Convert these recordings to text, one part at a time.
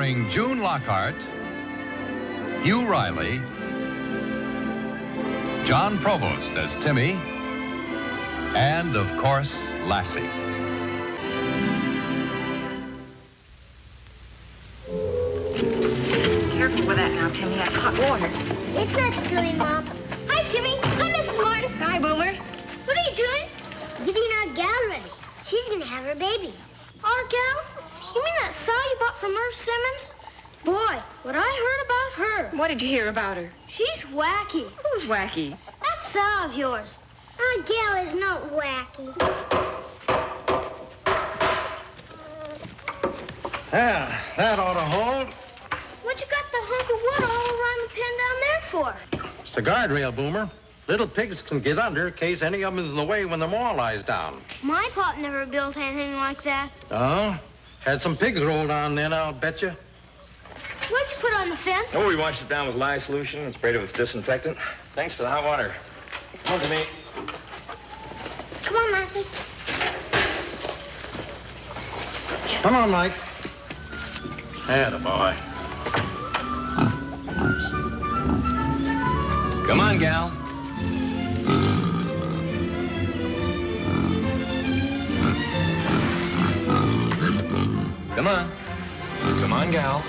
starring June Lockhart, Hugh Riley, John Provost as Timmy, and, of course, Lassie. Careful with that now, Timmy. That's hot water. It's not spilling, Mom. Hi, Timmy. Hi, Mrs. Martin. Hi, Boomer. What are you doing? Getting our gal ready. She's going to have her babies. Our gal? You mean that Sal you bought from Merv Simmons? Boy, what I heard about her. What did you hear about her? She's wacky. Who's wacky? That Sal of yours. Our gal is not wacky. Yeah, that ought to hold. What you got the hunk of wood all around the pen down there for? It's a guardrail, Boomer. Little pigs can get under in case any of them is in the way when the maw lies down. My pop never built anything like that. Oh? Had some pigs rolled on then, I'll bet you. What'd you put on the fence? Oh, we washed it down with lye solution and sprayed it with disinfectant. Thanks for the hot water. Come on to me. Come on, Lassie. Come on, Mike. Attaboy. Come on, gal. Come on. Come on, gal.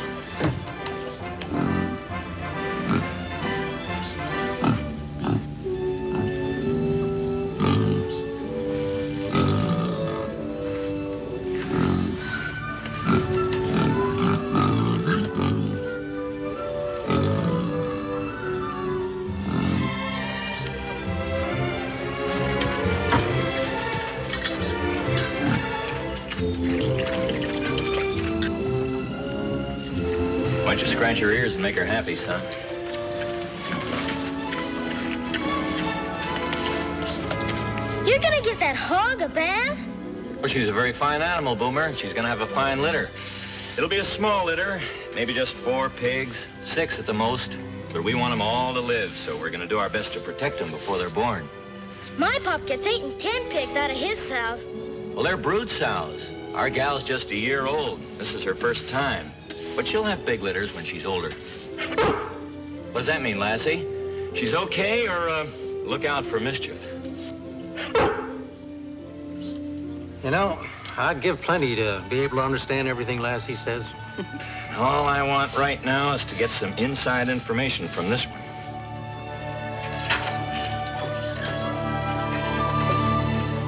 Why don't you scratch her ears and make her happy, son? You're gonna give that hog a bath? Well, she's a very fine animal, Boomer. She's gonna have a fine litter. It'll be a small litter, maybe just 4 pigs, 6 at the most. But we want them all to live, so we're gonna do our best to protect them before they're born. My pop gets 8 and 10 pigs out of his sows. Well, they're brood sows. Our gal's just a year old. This is her first time. But she'll have big litters when she's older. What does that mean, Lassie? She's okay, or look out for mischief? You know, I'd give plenty to be able to understand everything Lassie says. All I want right now is to get some inside information from this one.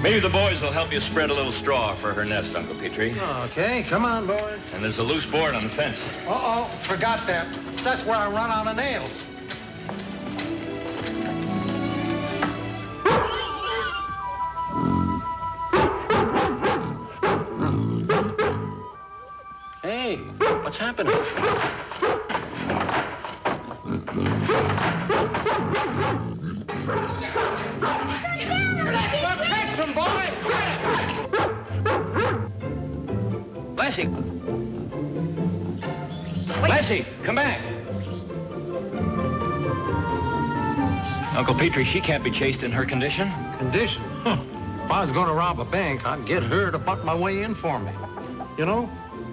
Maybe the boys will help you spread a little straw for her nest, Uncle Petrie. Okay, come on, boys. And there's a loose board on the fence. Uh-oh, forgot that. That's where I run out of nails. Hey, what's happening? Catch them, boys! Lassie! Lassie, come back! Uncle Petrie, she can't be chased in her condition. Condition? Huh. If I was going to rob a bank, I'd get her to butt my way in for me. You know,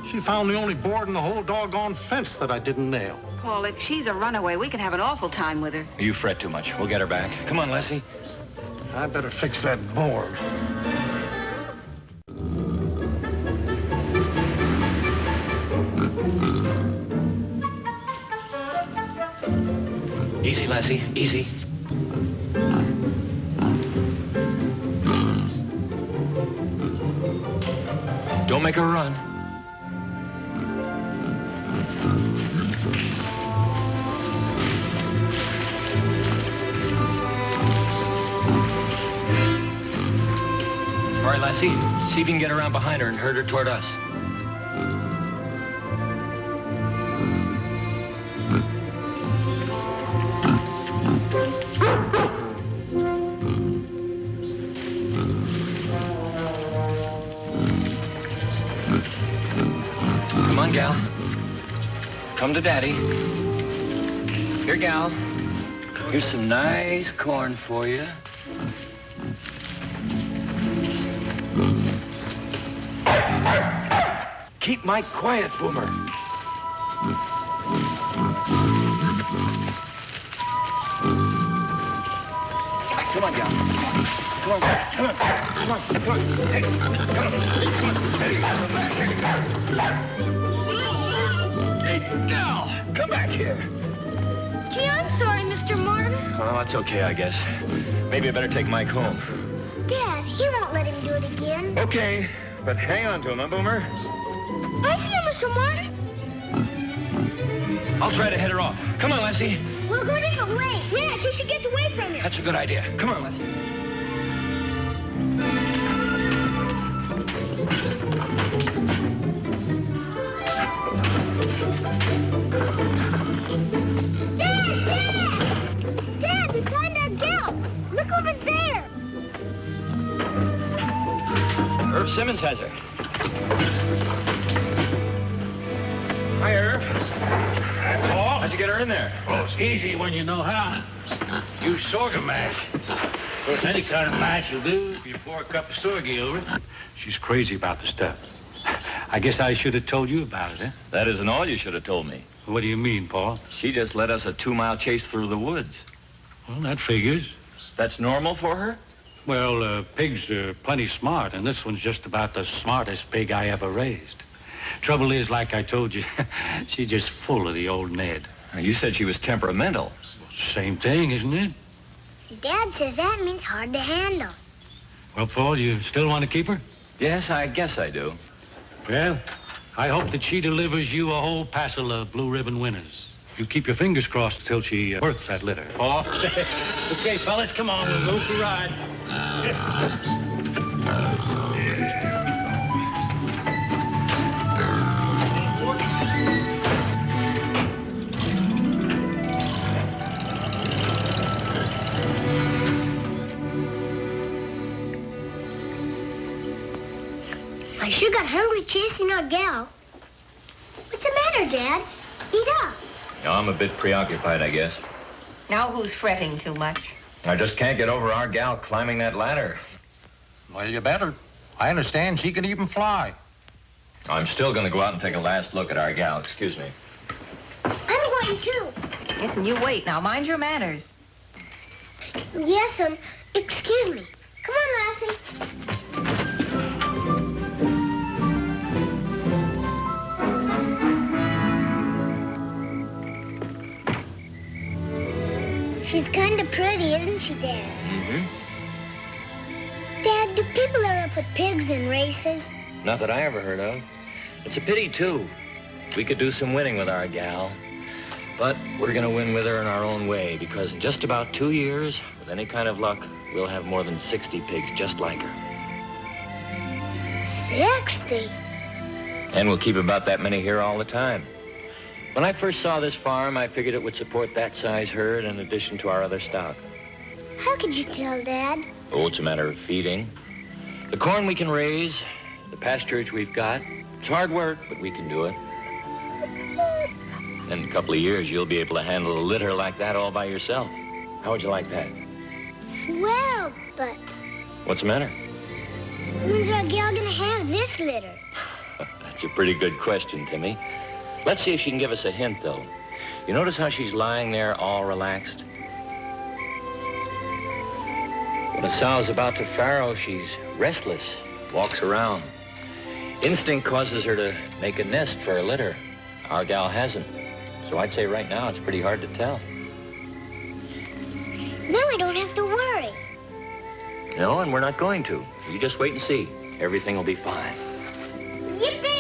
she found the only board in the whole doggone fence that I didn't nail. Paul, if she's a runaway, we can have an awful time with her. You fret too much. We'll get her back. Come on, Lassie. I better fix that board. Easy, Lassie, easy. Don't make her run. All right, Lassie, see if you can get around behind her and herd her toward us. Come on, gal. Come to Daddy. Here, gal. Here's some nice corn for you. Keep Mike quiet, Boomer. Come on, gal. Come on, back. Come on. Come on. Come on. Hey, come on. Hey, gal, come back here. Gee, I'm sorry, Mr. Martin. Oh, it's okay, I guess. Maybe I better take Mike home. Dad, he won't let him do it again. Okay, but hang on to him, huh, Boomer? I see you, Mr. Martin. I'll try to head her off. Come on, Lassie. We'll go a different way. Yeah, till she gets away from you. That's a good idea. Come on, Lassie. Dad, we found our gal. Look over there. Irv Simmons has her. Hi, Irv. Paul? How'd you get her in there? Oh, it's easy when you know how. Use sorghum mash. Of course, any kind of mash will do if you pour a cup of sorghum over it. She's crazy about the stuff. I guess I should have told you about it, huh? That isn't all you should have told me. What do you mean, Paul? She just led us a 2-mile chase through the woods. Well, that figures. That's normal for her? Well, pigs are plenty smart, and this one's just about the smartest pig I ever raised. Trouble is, like I told you, she's just full of the old Ned. You said she was temperamental. Same thing, isn't it? Dad says that means hard to handle. Well, Paul, you still want to keep her? Yes, I guess I do. Well, I hope that she delivers you a whole passel of blue ribbon winners. You keep your fingers crossed till she births that litter. Paul? Okay, fellas, come on. We'll go for a ride. I sure got hungry chasing our gal. What's the matter, Dad? Eat up. No, I'm a bit preoccupied, I guess. Now who's fretting too much? I just can't get over our gal climbing that ladder. Well, you better. I understand she can even fly. I'm still going to go out and take a last look at our gal. Excuse me. I'm going too. Listen, you wait now. Mind your manners. Yes, excuse me. Come on, Lassie. She's kind of pretty, isn't she, Dad? Mm-hmm. Dad, do people ever put pigs in races? Not that I ever heard of. It's a pity, too. We could do some winning with our gal. But we're going to win with her in our own way, because in just about 2 years, with any kind of luck, we'll have more than 60 pigs just like her. 60? And we'll keep about that many here all the time. When I first saw this farm, I figured it would support that size herd in addition to our other stock. How could you tell, Dad? Oh, it's a matter of feeding. The corn we can raise, the pasturage we've got. It's hard work, but we can do it. In a couple of years, you'll be able to handle a litter like that all by yourself. How would you like that? Swell, but What's the matter? when's our gal gonna have this litter? That's a pretty good question, Timmy. Let's see if she can give us a hint, though. You notice how she's lying there all relaxed? When a sow's about to farrow, she's restless, walks around. Instinct causes her to make a nest for a litter. Our gal hasn't. So I'd say right now it's pretty hard to tell. Then we don't have to worry. No, and we're not going to. You just wait and see. Everything will be fine. Yippee!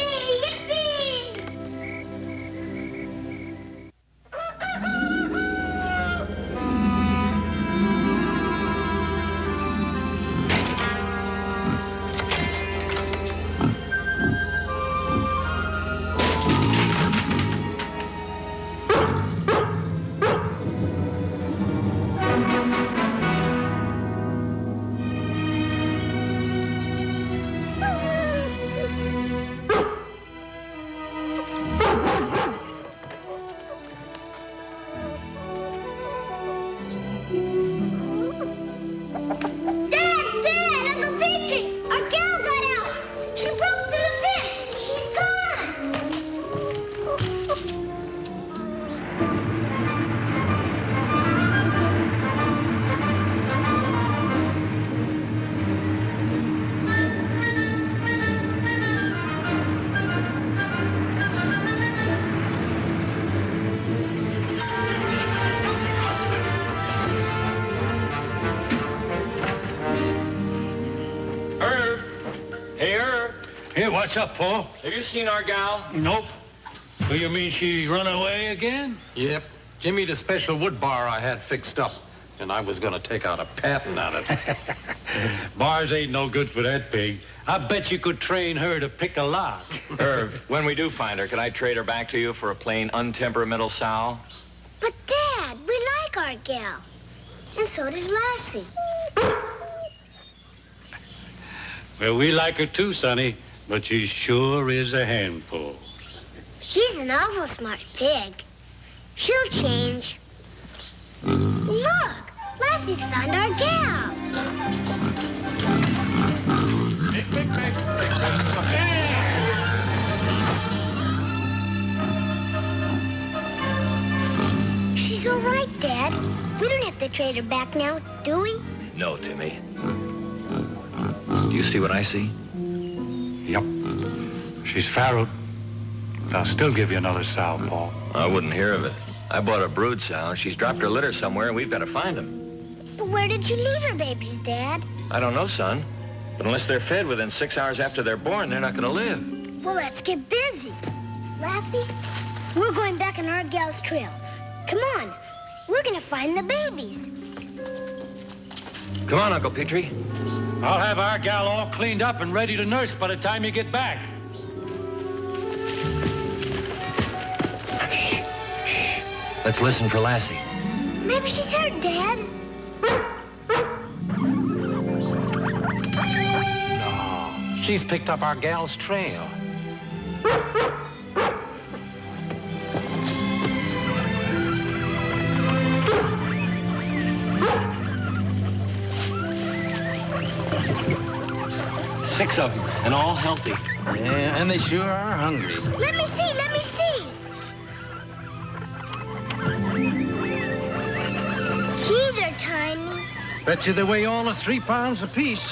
What's up, Paul? Have you seen our gal? Nope. So you mean she run away again? Yep. Jimmy, the special wood bar I had fixed up, and I was gonna take out a patent on it. Bars ain't no good for that pig. I bet you could train her to pick a lock. Irv, when we do find her, can I trade her back to you for a plain, untemperamental sow? But, Dad, we like our gal. And so does Lassie. Well, we like her too, Sonny, but she sure is a handful. She's an awful smart pig. She'll change. Look! Lassie's found our gal. She's all right, Dad. We don't have to trade her back now, do we? No, Timmy. Do you see what I see? Yep. She's farrowed. But I'll still give you another sow, Paul. I wouldn't hear of it. I bought a brood sow. She's dropped her litter somewhere, and we've got to find them. But where did she leave her babies, Dad? I don't know, son. But unless they're fed within 6 hours after they're born, they're not going to live. Well, let's get busy. Lassie, we're going back on our gal's trail. Come on. We're going to find the babies. Come on, Uncle Petrie. I'll have our gal all cleaned up and ready to nurse by the time you get back. Let's listen for Lassie. Maybe she's hurt, Dad. No, she's picked up our gal's trail. 6 of them, and all healthy. Yeah, and they sure are hungry. Let me see, let me see. Gee, they're tiny. Bet you they weigh all of 3 pounds apiece.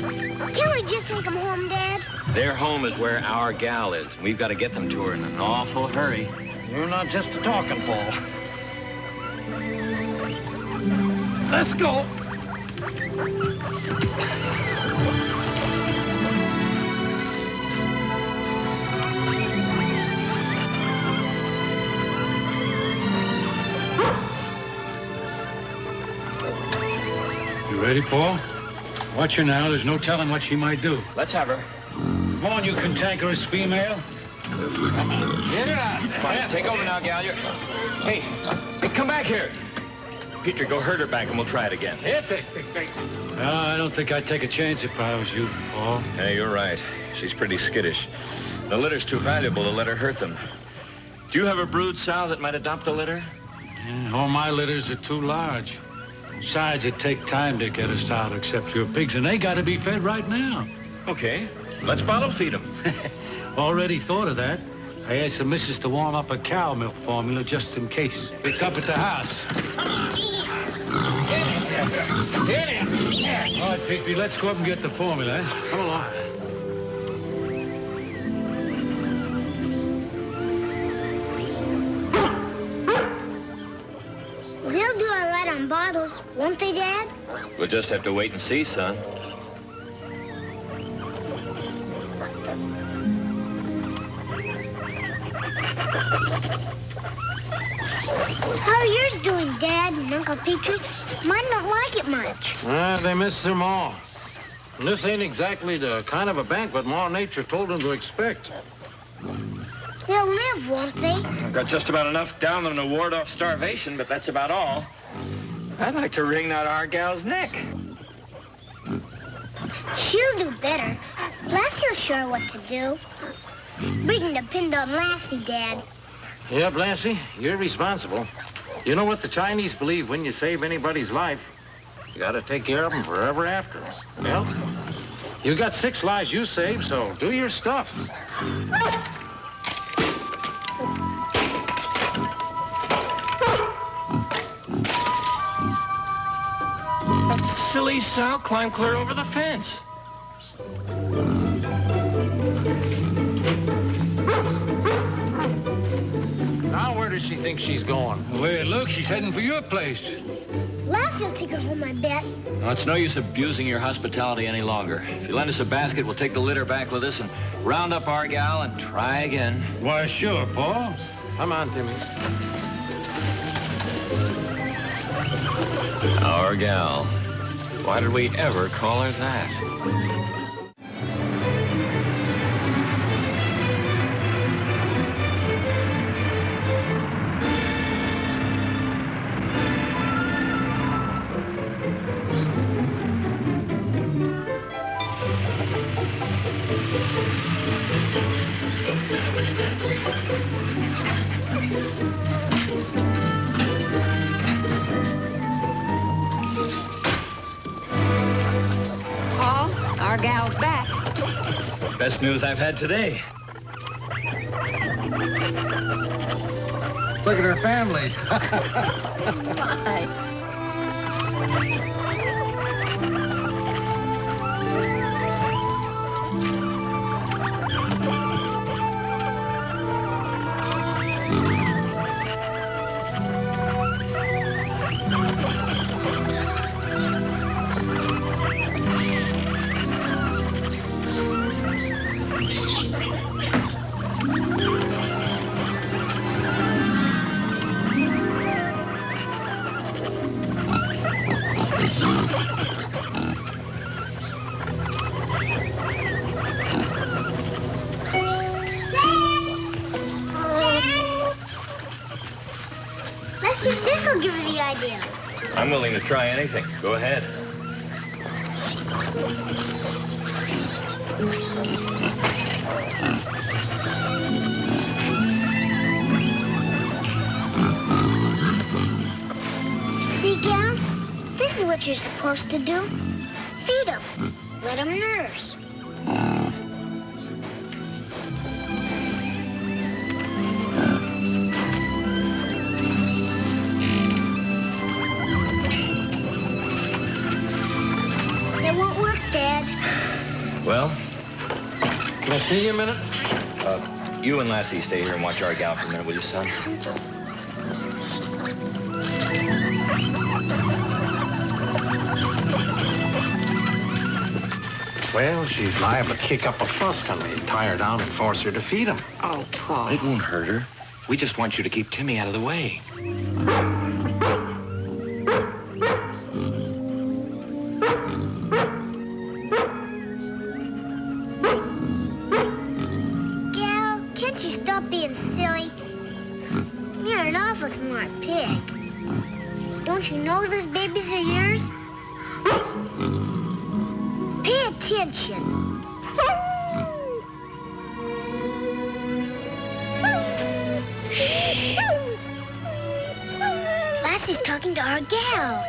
Can't we just take them home, Dad? Their home is where our gal is. We've got to get them to her in an awful hurry. You're not just a talking, Paul. Let's go. You ready, Paul? Watch her now. There's no telling what she might do. Let's have her. Come on, you cantankerous female. Get her out. Fine, take over now, gal. Hey, come back here. Petrie, go herd her back and we'll try it again. No, I don't think I'd take a chance if I was you, Paul. Hey, you're right. She's pretty skittish. The litter's too valuable to let her hurt them. Do you have a brood sow that might adopt the litter? Yeah, all my litters are too large. Besides, it takes time to get a sow to accept your pigs, and they got to be fed right now. Okay, let's bottle feed them. Already thought of that. I asked the missus to warm up a cow milk formula just in case. It's up at the house. All right, Pigby, let's go up and get the formula. Eh? Come along. They'll do all right on bottles, won't they, Dad? We'll just have to wait and see, son. How are yours doing, Dad and Uncle Petrie? Mine don't like it much. They miss their ma. And this ain't exactly the kind of a banquet Ma Nature told them to expect. They'll live, won't they? I've got just about enough down them to ward off starvation, but that's about all. I'd like to wring out our gal's neck. She'll do better. Lassie'll sure what to do. We can depend on Lassie, Dad. Yep, Lassie, you're responsible. You know what the Chinese believe when you save anybody's life? You gotta take care of them forever after. Well, you got 6 lives you saved, so do your stuff. That silly sow climbed clear over the fence. Now where does she think she's going? The way it looks, she's heading for your place. Lassie will take her home, I bet. No, it's no use abusing your hospitality any longer. If you lend us a basket, we'll take the litter back with us and round up our gal and try again. Why, sure, Paul. Come on, Timmy. Our gal. Why did we ever call her that? Paul, our gal's back. It's the best news I've had today. Look at her family. Why? Let's see if this will give her the idea. I'm willing to try anything. Go ahead. See, Gal? This is what you're supposed to do. Feed them. Let them nurse. It won't work, Dad. Well, Can I see you a minute? you and Lassie stay here and watch our gal for a minute, will you, son? Well, she's liable to kick up a fuss when we tie her down and force her to feed him. Oh, Paul. It won't hurt her. We just want you to keep Timmy out of the way. Gal, can't you stop being silly? You're an awful smart pig. Don't you know those babies are yours? Pay attention. Lassie's talking to our gal.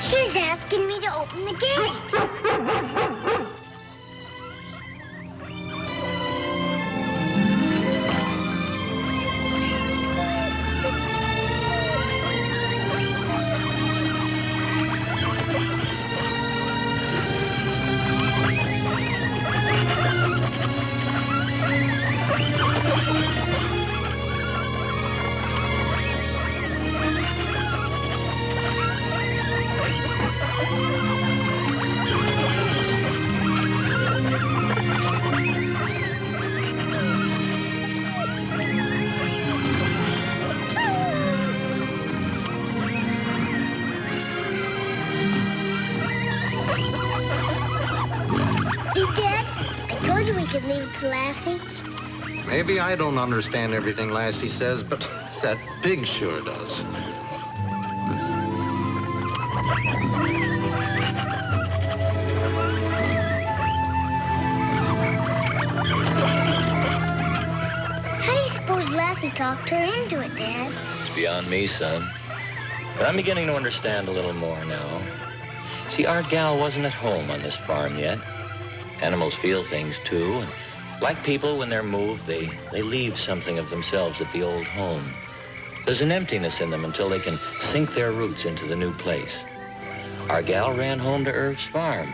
She's asking me to open the gate. See, Dad? I told you we could leave it to Lassie. Maybe I don't understand everything Lassie says, but that pig sure does. How do you suppose Lassie talked her into it, Dad? It's beyond me, son. But I'm beginning to understand a little more now. See, our gal wasn't at home on this farm yet. Animals feel things, too, and like people, when they're moved, they leave something of themselves at the old home. There's an emptiness in them until they can sink their roots into the new place. Our gal ran home to Irv's farm,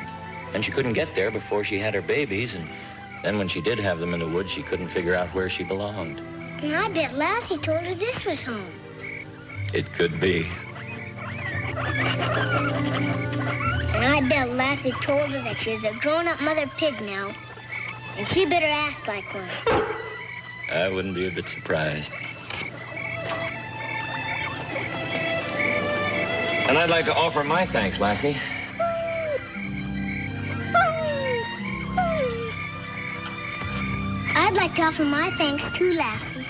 and she couldn't get there before she had her babies, and then when she did have them in the woods, she couldn't figure out where she belonged. And I bet Lassie told her this was home. It could be. And I bet Lassie told her that she is a grown-up mother pig now, and she better act like one. I wouldn't be a bit surprised. And I'd like to offer my thanks, Lassie. I'd like to offer my thanks too, Lassie.